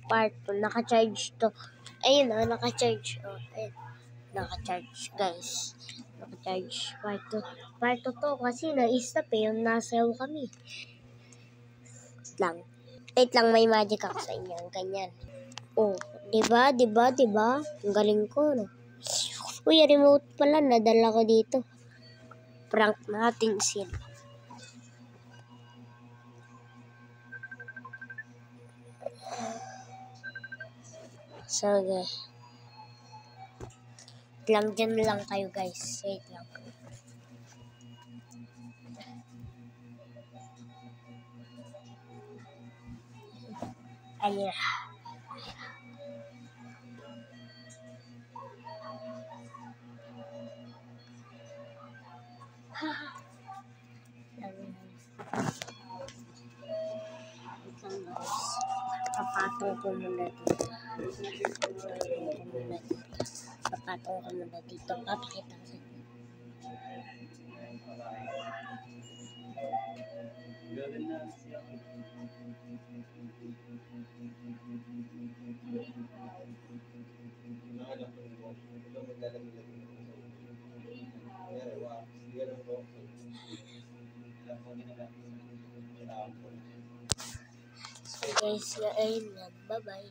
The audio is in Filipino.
Part 2, naka-charge to. Ayun o, naka-charge. Oh, ayun. Naka-charge, guys. Naka-charge. Part 2. Part 2 to kasi na-stop yung nasayaw kami. Wait lang, may magic ako sa inyo. Ganyan. Oh, diba? Ang galing ko, no? Uy, remote pala. Nadala ko dito. Prank natin sila. So, okay. Dyan lang kayo, guys. Wait lang. Ayan. Papatong ko muna dito. Papakita ko sa inyo. So guys, ayun lang. Bye-bye.